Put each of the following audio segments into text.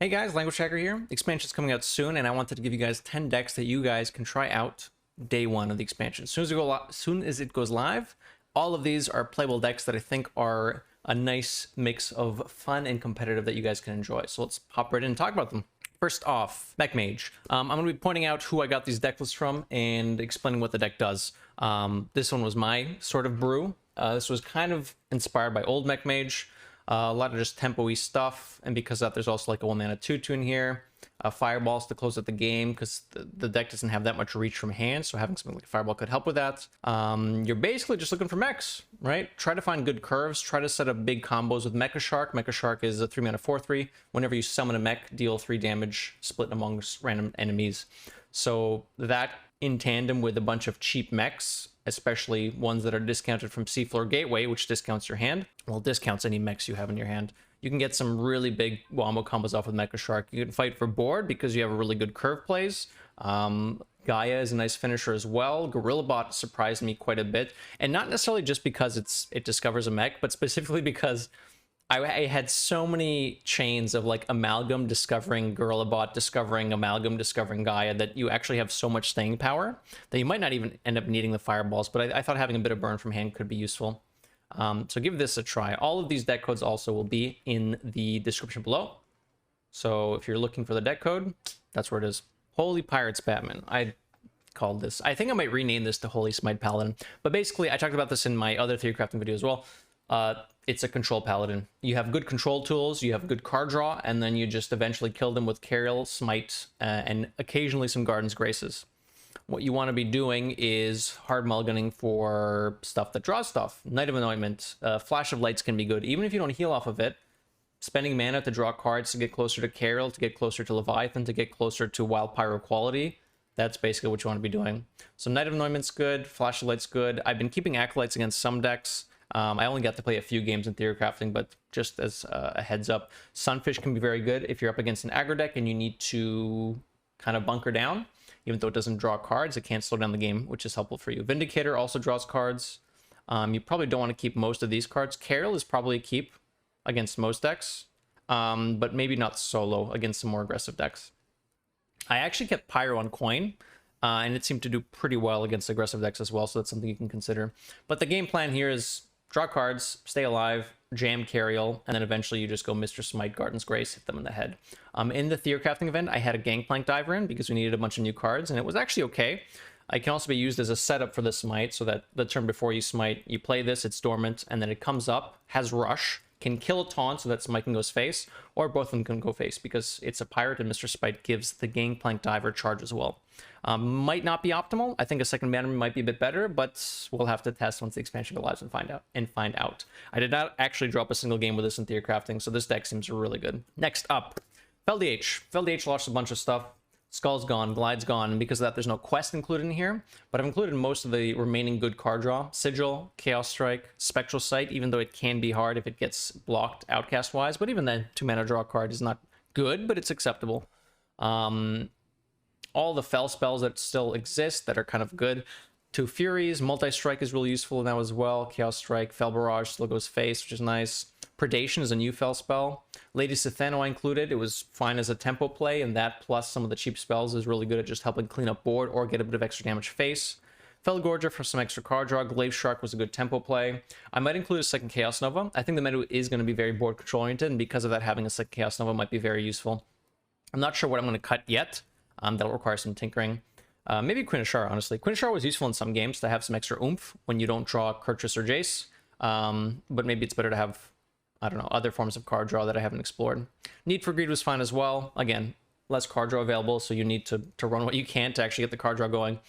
Hey guys, Languagehacker here. Expansion's coming out soon, and I wanted to give you guys 10 decks that you guys can try out day one of the expansion. As soon as it goes live, all of these are playable decks that I think are a nice mix of fun and competitive that you guys can enjoy. So let's hop right in and talk about them. First off, Mech Mage. I'm going to be pointing out who I got these deck lists from and explaining what the deck does. This one was my sort of brew. This was kind of inspired by old Mech Mage. A lot of just tempo-y stuff, and because of that, there's also like a 1-mana 2/2 in here. Fireballs to close out the game, because the deck doesn't have that much reach from hand, so having something like a Fireball could help with that. You're basically just looking for mechs, right? Try to find good curves, try to set up big combos with Mecha Shark. Mecha Shark is a 3-mana 4/3. Whenever you summon a mech, deal 3 damage, split amongst random enemies. So that in tandem with a bunch of cheap mechs, especially ones that are discounted from Seafloor Gateway, which discounts your hand. Well, discounts any mechs you have in your hand. You can get some really big wombo combos off with Mecha Shark. You can fight for board because you have a really good curve plays. Gaia is a nice finisher as well. Gorillabot surprised me quite a bit. And not necessarily just because it discovers a mech, but specifically because I had so many chains of like Amalgam discovering Gorillabot, discovering Amalgam, discovering Gaia, that you actually have so much staying power that you might not even end up needing the fireballs. But I thought having a bit of burn from hand could be useful. So give this a try. All of these deck codes also will be in the description below. So if you're looking for the deck code, that's where it is. Holy Pirates Batman. I called this. I think I might rename this to Holy Smite Paladin. But basically, I talked about this in my other theory crafting video as well. It's a control paladin. You have good control tools, you have good card draw, and then you just eventually kill them with Carriel, Smite, and occasionally some Garden's Graces. What you want to be doing is hard mulliganing for stuff that draws stuff. Knight of Anointment, Flash of Lights can be good, even if you don't heal off of it. Spending mana to draw cards to get closer to Carriel, to get closer to Leviathan, to get closer to Wild Pyro quality. That's basically what you want to be doing. So Knight of Anointment's good, Flash of Light's good. I've been keeping Acolytes against some decks. I only got to play a few games in theory crafting, but just as a heads up, Sunfish can be very good if you're up against an aggro deck and you need to kind of bunker down. Even though it doesn't draw cards, it can't slow down the game, which is helpful for you. Vindicator also draws cards. You probably don't want to keep most of these cards. Carriel is probably a keep against most decks, but maybe not solo against some more aggressive decks. I actually kept Pyro on coin, and it seemed to do pretty well against aggressive decks as well, so that's something you can consider. But the game plan here is draw cards, stay alive, jam Carriel, and then eventually you just go Mr. Smite, Garden's Grace, hit them in the head. In the Theory Crafting event, I had a Gangplank Diver in because we needed a bunch of new cards, and it was actually okay. It can also be used as a setup for the Smite, so that the turn before you Smite, you play this, it's dormant, and then it comes up, has Rush, can kill a taunt so that Smite can go face, or both of them can go face, because it's a pirate and Mr. Smite gives the Gangplank Diver charge as well. Might not be optimal. I think a second banner might be a bit better, but we'll have to test once the expansion goes live and find out. I did not actually drop a single game with this in Theory Crafting, so this deck seems really good. Next up, FeldH. FeldH lost a bunch of stuff. Skull's gone, Glide's gone, and because of that, there's no quest included in here, but I've included most of the remaining good card draw. Sigil, Chaos Strike, Spectral Sight, even though it can be hard if it gets blocked outcast-wise, but even then, 2-mana draw card is not good, but it's acceptable. All the Fel spells that still exist that are kind of good. 2 Furies, Multi-Strike is really useful now as well. Chaos Strike, Fel Barrage still goes face, which is nice. Predation is a new Fel spell. Lady Sithano I included. It was fine as a tempo play, and that plus some of the cheap spells is really good at just helping clean up board or get a bit of extra damage face. Felgorger for some extra card draw. Glaive Shark was a good tempo play. I might include a second Chaos Nova. I think the meta is going to be very board control oriented, and because of that, having a second Chaos Nova might be very useful. I'm not sure what I'm going to cut yet. That'll require some tinkering. Maybe Queen Ashara, honestly. Queen Ashara was useful in some games to have some extra oomph when you don't draw Kurtrus or Jace. But maybe it's better to have, I don't know, other forms of card draw that I haven't explored. Need for Greed was fine as well. Again, less card draw available, so you need to run what you can to actually get the card draw going.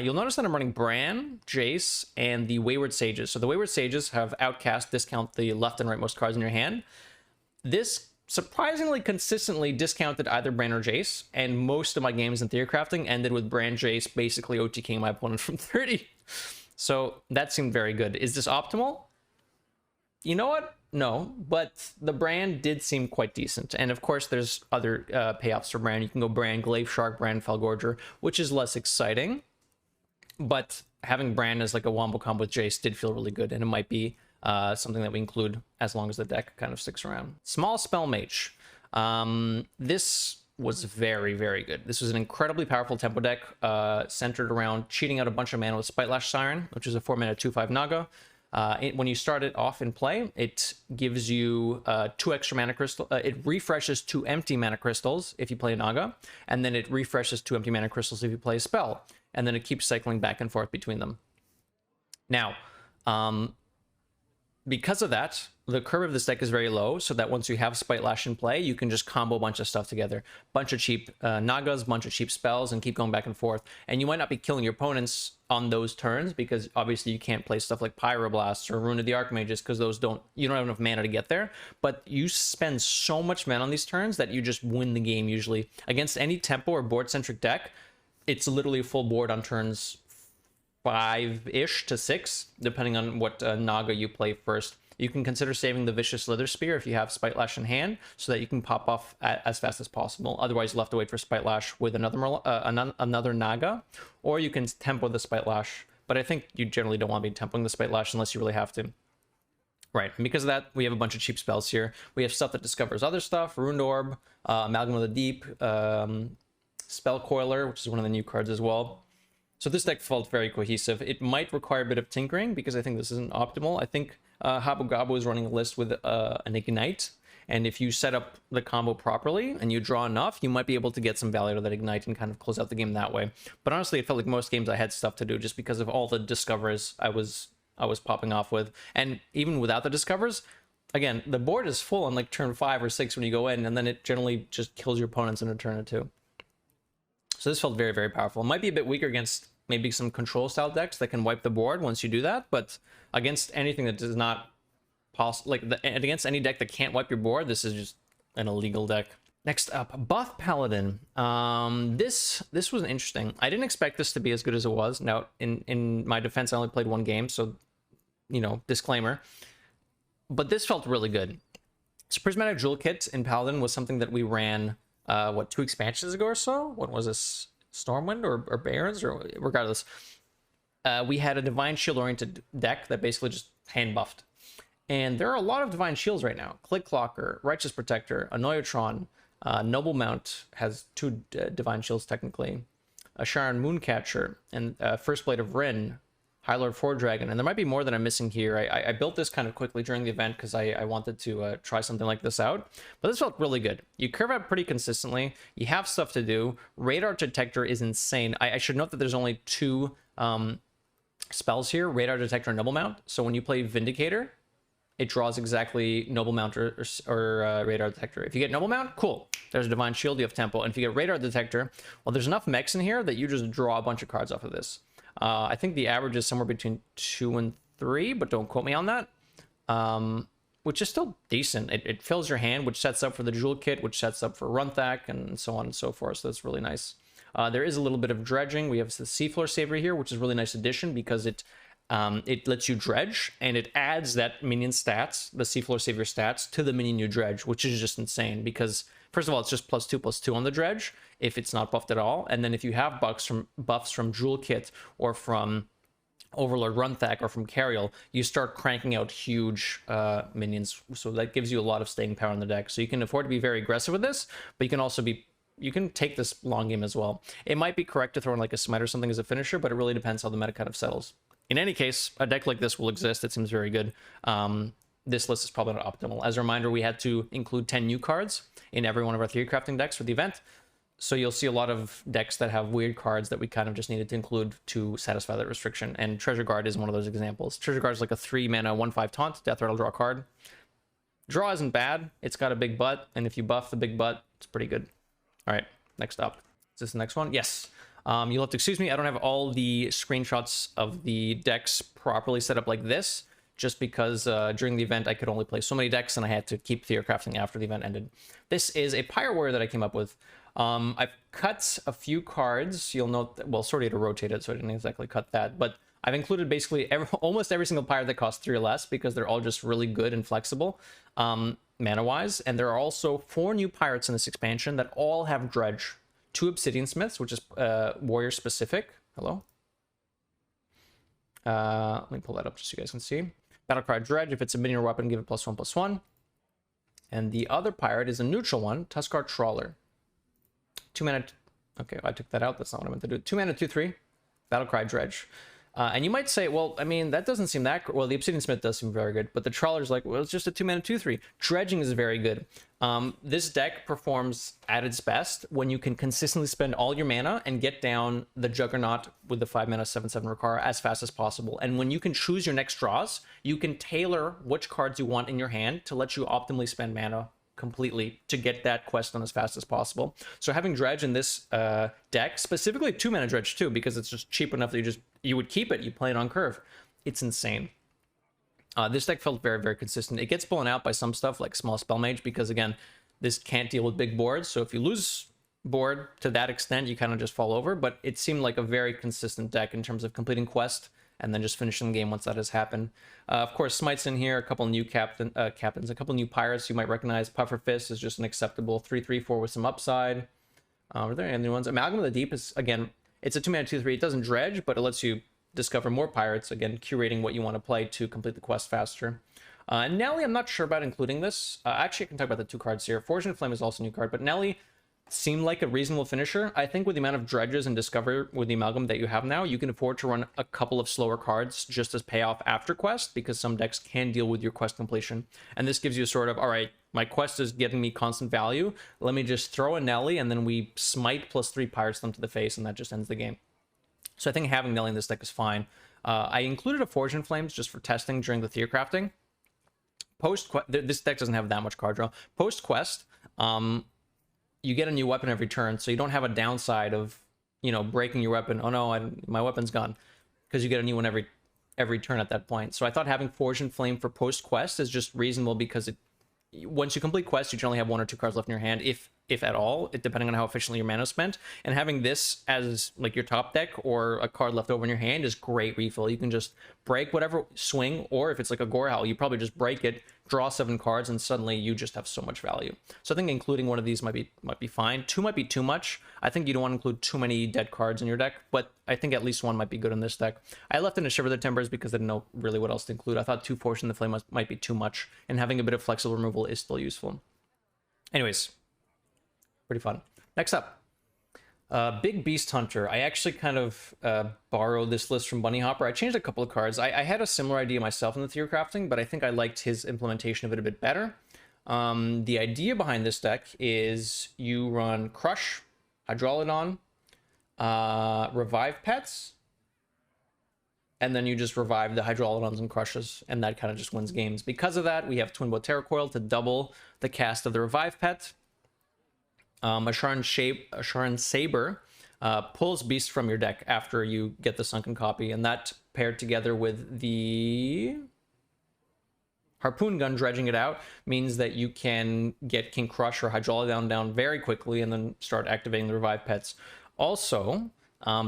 You'll notice that I'm running Bran, Jace, and the Wayward Sages. So the Wayward Sages have Outcast, discount the left and rightmost cards in your hand. This surprisingly consistently discounted either Bran or Jace, and most of my games in Theory Crafting ended with Bran Jace basically OTKing my opponent from 30. So that seemed very good. Is this optimal? You know what? No, but the Bran did seem quite decent. And of course, there's other payoffs for Bran. You can go Bran, Glaive Shark, Bran, Felgorger, which is less exciting. But having Bran as like a wombo combo with Jace did feel really good, and it might be something that we include as long as the deck kind of sticks around. Small Spell Mage. This was very, very good. This was an incredibly powerful tempo deck centered around cheating out a bunch of mana with Spitelash Siren, which is a 4-mana 2/5 Naga. When you start it off in play, it gives you 2 extra mana crystal. It refreshes 2 empty mana crystals if you play a Naga, and then it refreshes 2 empty mana crystals if you play a spell, and then it keeps cycling back and forth between them. Now, because of that, the curve of this deck is very low, so that once you have Spitelash in play, you can just combo a bunch of stuff together. Bunch of cheap Nagas, bunch of cheap spells, and keep going back and forth. And you might not be killing your opponents on those turns, because obviously you can't play stuff like Pyroblasts or Rune of the Archmages, because you don't have enough mana to get there. But you spend so much mana on these turns that you just win the game usually. Against any tempo or board-centric deck, it's literally a full board on turns 5-ish to 6, depending on what Naga you play first. You can consider saving the Vicious Slither Spear if you have Spitelash in hand, so that you can pop off as fast as possible. Otherwise, you'll have to wait for Spitelash with another Naga, or you can tempo the Spitelash. But I think you generally don't want to be tempoing the Spitelash unless you really have to. Right, and because of that, we have a bunch of cheap spells here. We have stuff that discovers other stuff, Runed Orb, Amalgam of the Deep, Spell Coiler, which is one of the new cards as well. So this deck felt very cohesive. It might require a bit of tinkering because I think this isn't optimal. I think Habu Gabu is running a list with an Ignite, and if you set up the combo properly and you draw enough, you might be able to get some value out of that Ignite and kind of close out the game that way. But honestly, it felt like most games I had stuff to do just because of all the discovers I was popping off with. And even without the discovers, again, the board is full on like turn 5 or 6 when you go in, and then it generally just kills your opponents in a turn or two. So this felt very, very powerful. It might be a bit weaker against maybe some control style decks that can wipe the board once you do that, but against anything that does not against any deck that can't wipe your board, this is just an illegal deck. Next up, Buff Paladin. This was interesting. I didn't expect this to be as good as it was. Now, in my defense, I only played 1 game, so disclaimer. But this felt really good. So Prismatic Jewel Kit in Paladin was something that we ran 2 expansions ago or so. What was this? Stormwind or Barons, or regardless, we had a Divine Shield oriented deck that basically just hand buffed, and there are a lot of Divine Shields right now. Click Clocker, Righteous Protector, Annoyotron, Noble Mount has 2 Divine Shields technically, a Sharon Mooncatcher, and First Blade of Rin, High Lord Dragon, and there might be more that I'm missing here. I built this kind of quickly during the event because I wanted to try something like this out, but this felt really good. You curve out pretty consistently, you have stuff to do. Radar Detector is insane. I should note that there's only 2 spells here, Radar Detector and Noble Mount, so when you play Vindicator, it draws exactly Noble Mount or Radar Detector. If you get Noble Mount, cool, there's a Divine Shield, you have Tempo, and if you get Radar Detector, well, there's enough mechs in here that you just draw a bunch of cards off of this. I think the average is somewhere between 2 and 3, but don't quote me on that. Which is still decent. It fills your hand, which sets up for the Jewel Kit, which sets up for Runthack, and so on and so forth. So that's really nice. There is a little bit of dredging. We have the Seafloor Saver here, which is a really nice addition because it lets you dredge, and it adds that minion stats, the Seafloor Saver stats, to the minion you dredge, which is just insane because, first of all, it's just +2/+2 on the dredge if it's not buffed at all. And then if you have buffs from Jewel Kit or from Overlord Runthack or from Cariel, you start cranking out huge minions. So that gives you a lot of staying power in the deck. So you can afford to be very aggressive with this, but you can also you can take this long game as well. It might be correct to throw in like a Smite or something as a finisher, but it really depends how the meta kind of settles. In any case, a deck like this will exist. It seems very good. This list is probably not optimal. As a reminder, we had to include 10 new cards in every one of our theory crafting decks for the event. So you'll see a lot of decks that have weird cards that we kind of just needed to include to satisfy that restriction. And Treasure Guard is one of those examples. Treasure Guard is like a 3-mana 1/5 taunt. Death Rattle, draw a card. Draw isn't bad. It's got a big butt. And if you buff the big butt, it's pretty good. All right, next up. Is this the next one? Yes. You'll have to excuse me. I don't have all the screenshots of the decks properly set up like this, just because during the event I could only play so many decks and I had to keep theory crafting after the event ended. This is a Pyre Warrior that I came up with. I've cut a few cards. You'll note that, well, sorry to rotate it, so I didn't exactly cut that, but I've included basically almost every single pirate that costs 3 or less because they're all just really good and flexible mana-wise. And there are also 4 new pirates in this expansion that all have Dredge. 2 Obsidian Smiths, which is warrior specific. Hello? Let me pull that up just so you guys can see. Battlecry Dredge, if it's a minion or weapon, give it +1/+1. And the other pirate is a neutral one, Tuskar Trawler. 2 mana. Okay, I took that out. That's not what I meant to do. 2 mana, 2/3. Battlecry Dredge. And you might say, well, I mean, that doesn't seem that... Well, the Obsidian Smith does seem very good, but the Trawler's like, well, it's just a 2 mana, 2/3. Dredging is very good. This deck performs at its best when you can consistently spend all your mana and get down the Juggernaut with the 5 mana, 7/7 Rukara as fast as possible. And when you can choose your next draws, you can tailor which cards you want in your hand to let you optimally spend mana completely to get that quest done as fast as possible. So having Dredge in this deck, specifically 2 mana Dredge too, because it's just cheap enough that you would keep it, you play it on curve. It's insane. This deck felt very, very consistent. It gets blown out by some stuff like Small Spell Mage because, again, this can't deal with big boards. So if you lose board to that extent, you kind of just fall over. But it seemed like a very consistent deck in terms of completing quest and then just finishing the game once that has happened. Of course, Smite's in here, a couple new captains, a couple new pirates you might recognize. Puffer Fist is just an acceptable 3/3/4 with some upside. Are there any new ones? Amalgam of the Deep is, again, it's a 2 mana 2/3. It doesn't dredge, but it lets you discover more pirates, again, curating what you want to play to complete the quest faster. Nelly, I'm not sure about including this. Actually, I can talk about the 2 cards here. Forge and Flame is also a new card, but Nelly seemed like a reasonable finisher. I think with the amount of dredges and discover with the amalgam that you have now, you can afford to run a couple of slower cards just as payoff after quest, because some decks can deal with your quest completion. And this gives you a sort of, all right, my quest is getting me constant value. Let me just throw a Nelly, and then we smite +3 pirates them to the face, and that just ends the game. So I think having Nelly in this deck is fine. I included a Forge and Flames just for testing during the Theor crafting. Post-quest, this deck doesn't have that much card draw. Post-quest, you get a new weapon every turn, so you don't have a downside of, you know, breaking your weapon. Oh no, my weapon's gone, because you get a new one every turn at that point. So I thought having Forge and Flame for post-quest is just reasonable, because once you complete quest, you generally have 1 or 2 cards left in your hand, if at all, depending on how efficiently your mana is spent. And having this as like your top deck or a card left over in your hand is great refill. You can just break whatever swing, or if it's like a Gorehowl, you probably just break it, draw 7 cards, and suddenly you just have so much value. So I think including one of these might be fine. 2 might be too much. I think you don't want to include too many dead cards in your deck, but I think at least 1 might be good in this deck. I left in a Shiver the Timbers because I didn't know really what else to include. I thought 2 Force in the Flame might be too much, and having a bit of flexible removal is still useful. Anyways, pretty fun. Next up, Big Beast Hunter. I actually kind of borrowed this list from Bunny Hopper. I changed a couple of cards. I had a similar idea myself in the Theor crafting, but I think I liked his implementation of it a bit better. The idea behind this deck is you run Crush, Hydralodon, Revive Pets, and then you just revive the Hydralodons and Crushes, and that kind of just wins games. Because of that, we have Twinbow Terracoil to double the cast of the Revive Pet. Asharan Saber pulls Beast from your deck after you get the Sunken copy, and that paired together with the Harpoon Gun dredging it out means that you can get King Crush or Hydralodon down very quickly and then start activating the Revive Pets. Also,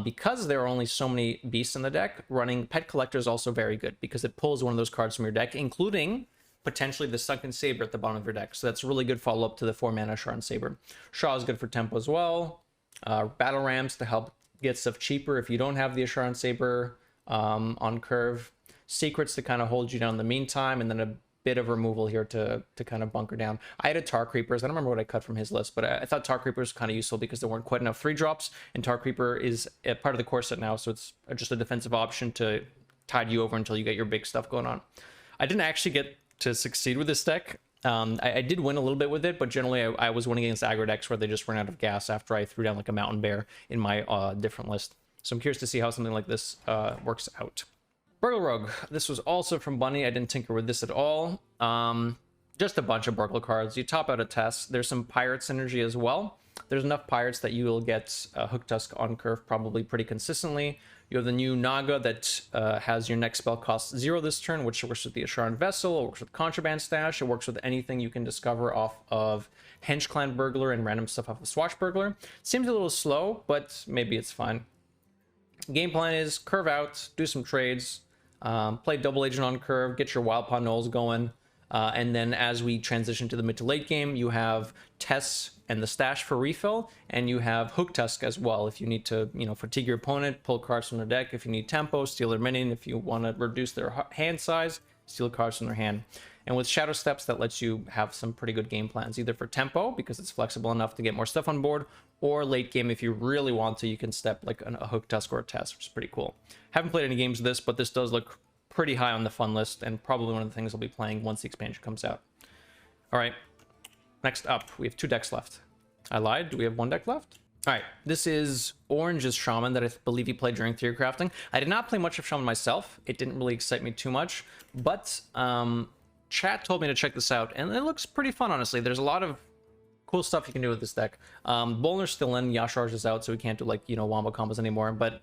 because there are only so many beasts in the deck, running Pet Collector is also very good, because it pulls one of those cards from your deck, including potentially the Sunken Saber at the bottom of your deck. So that's a really good follow-up to the 4 mana Sharan Saber. Shaw is good for tempo as well. Battle Rams to help get stuff cheaper if you don't have the Sharan Saber on curve. Secrets to kind of hold you down in the meantime, and then a bit of removal here to kind of bunker down. I had a Tar Creepers. I don't remember what I cut from his list, but I thought Tar Creepers was kind of useful because there weren't quite enough 3-drops, and Tar Creeper is a part of the core set now, so it's just a defensive option to tide you over until you get your big stuff going on. I didn't actually get to succeed with this deck. I did win a little bit with it, but generally I was winning against aggro decks where they just ran out of gas after I threw down like a Mountain Bear in my different list. So I'm curious to see how something like this works out. Burgle Rogue. This was also from Bunny. I didn't tinker with this at all. Just a bunch of Burgle cards. You top out a test. There's some pirate synergy as well. There's enough pirates that you will get Hook Tusk on curve probably pretty consistently. You have the new Naga that has your next spell cost 0 this turn, which works with the Asharan Vessel, it works with Contraband Stash, it works with anything you can discover off of Hench Clan Burglar and random stuff off of Swashbuckler. Seems a little slow, but maybe it's fine. Game plan is curve out, do some trades, play Double Agent on curve, get your Wild Paw Knolls going, and then as we transition to the mid to late game, you have Tess and the Stash for refill, and you have Hook Tusk as well if you need to, you know, fatigue your opponent, pull cards from their deck. If you need tempo, steal their minion. If you want to reduce their hand size, steal cards from their hand. And with Shadow Steps, that lets you have some pretty good game plans, either for tempo, because it's flexible enough to get more stuff on board, or late game, if you really want to, you can step like a Hook Tusk or a Test, which is pretty cool. Haven't played any games of this, but this does look pretty high on the fun list, and probably one of the things I'll be playing once the expansion comes out. All right, next up, we have 2 decks left. I lied, do we have 1 deck left? All right, this is Orange's Shaman that I believe he played during Theory Crafting. I did not play much of Shaman myself. It didn't really excite me too much, but chat told me to check this out, and it looks pretty fun, honestly. There's a lot of cool stuff you can do with this deck. Bolner's still in, Yashar's is out, so we can't do, like, you know, wombo combos anymore, but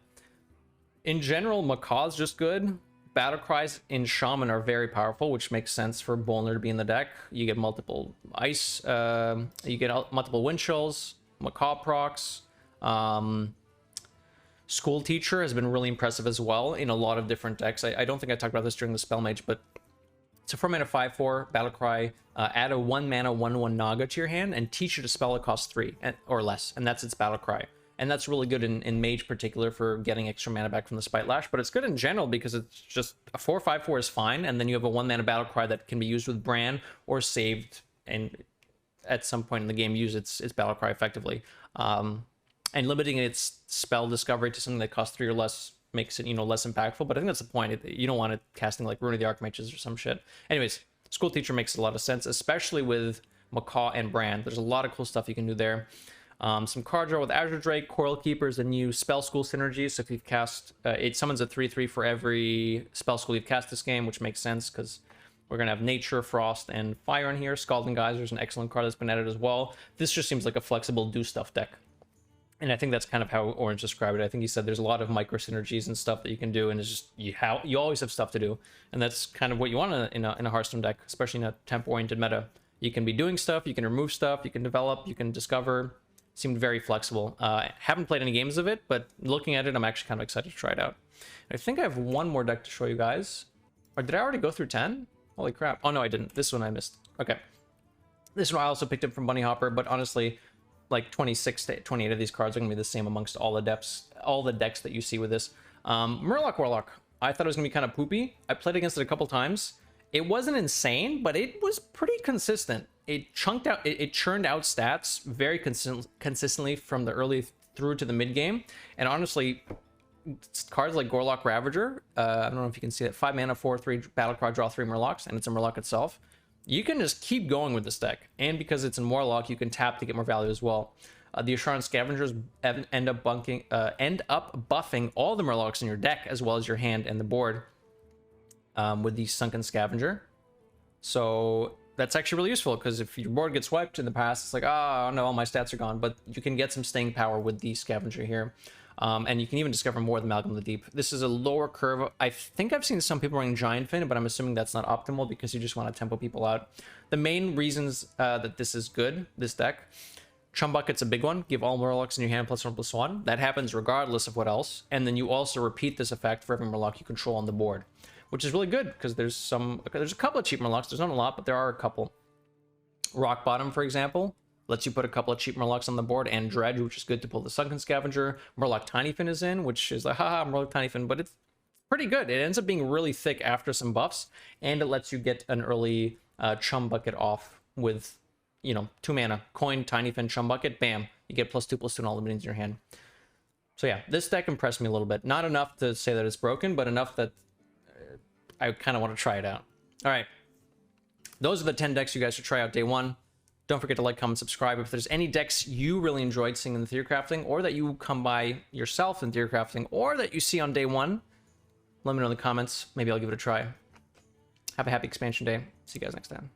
in general, Makaw's just good. Battle Cries in Shaman are very powerful, which makes sense for Bolner to be in the deck. You get multiple ice, you get multiple wind chills, Macaw procs. School Teacher has been really impressive as well in a lot of different decks. I don't think I talked about this during the Spell Mage, but it's a 4-mana 5/4 Battle Cry. Add a 1-mana 1/1 Naga to your hand and teach it a spell that costs 3 or less, and that's its Battle Cry. And that's really good in Mage particular for getting extra mana back from the Spite Lash, but it's good in general because it's just a 4/5/4 is fine, and then you have a 1-mana Battle Cry that can be used with Bran or saved, and at some point in the game use its Battle Cry effectively. And limiting its spell discovery to something that costs 3 or less makes it, you know, less impactful, but I think that's the point. You don't want it casting like Rune of the Archmages or some shit. Anyways, School Teacher makes a lot of sense, especially with Macaw and Brand. There's a lot of cool stuff you can do there. Some card draw with Azure Drake, Coral Keepers, and new Spell School synergies. So if you've cast, it summons a 3/3 for every Spell School you've cast this game, which makes sense because we're going to have Nature, Frost, and Fire in here. Scalding Geyser is an excellent card that's been added as well. This just seems like a flexible do stuff deck. And I think that's kind of how Orange described it. I think he said there's a lot of micro synergies and stuff that you can do, and it's just you always have stuff to do, and that's kind of what you want in a Hearthstone deck, especially in a tempo-oriented meta. You can be doing stuff, you can remove stuff, you can develop, you can discover. Seemed very flexible. Haven't played any games of it, but looking at it, I'm actually kind of excited to try it out. I think I have one more deck to show you guys. Or did I already go through 10? Holy crap. Oh no, I didn't. This one I missed. Okay. This one I also picked up from Bunny Hopper, but honestly, like 26 to 28 of these cards are going to be the same amongst all the decks that you see with this. Murloc Warlock. I thought it was going to be kind of poopy. I played against it a couple times. It wasn't insane, but it was pretty consistent. It churned out stats very consistently from the early through to the mid game. And honestly, cards like Gorlock Ravager, I don't know if you can see it, 5 mana, 4/3 battle card, draw 3 Murlocs, and it's a Murloc itself. You can just keep going with this deck, and because it's in Warlock, you can tap to get more value as well. The Asharan Scavengers end up buffing all the Murlocs in your deck, as well as your hand and the board, with the Sunken Scavenger. So that's actually really useful, because if your board gets wiped in the past, it's like, oh no, all my stats are gone, but you can get some staying power with the Scavenger here. And you can even discover more of the Amalgam of the Deep. This is a lower curve. I think I've seen some people running Giant Fin, but I'm assuming that's not optimal because you just want to tempo people out. The main reasons that this is good, this deck, Chum Bucket's a big one. Give all Murlocs in your hand +1/+1. That happens regardless of what else. And then you also repeat this effect for every Murloc you control on the board, which is really good because there's a couple of cheap Murlocs. There's not a lot, but there are a couple. Rock Bottom, for example, lets you put a couple of cheap Murlocs on the board, and Dredge, which is good to pull the Sunken Scavenger. Murloc Tiny Fin is in, which is like, haha, Murloc Tiny Fin, but it's pretty good. It ends up being really thick after some buffs, and it lets you get an early Chum Bucket off with, you know, 2 mana. Coin, Tiny Fin, Chum Bucket, bam. You get +2/+2 on all the minions in your hand. So yeah, this deck impressed me a little bit. Not enough to say that it's broken, but enough that I kind of want to try it out. All right. Those are the 10 decks you guys should try out day one. Don't forget to like, comment, subscribe. If there's any decks you really enjoyed seeing in the Theory Crafting, or that you come by yourself in Theory Crafting, or that you see on day one, let me know in the comments. Maybe I'll give it a try. Have a happy expansion day. See you guys next time.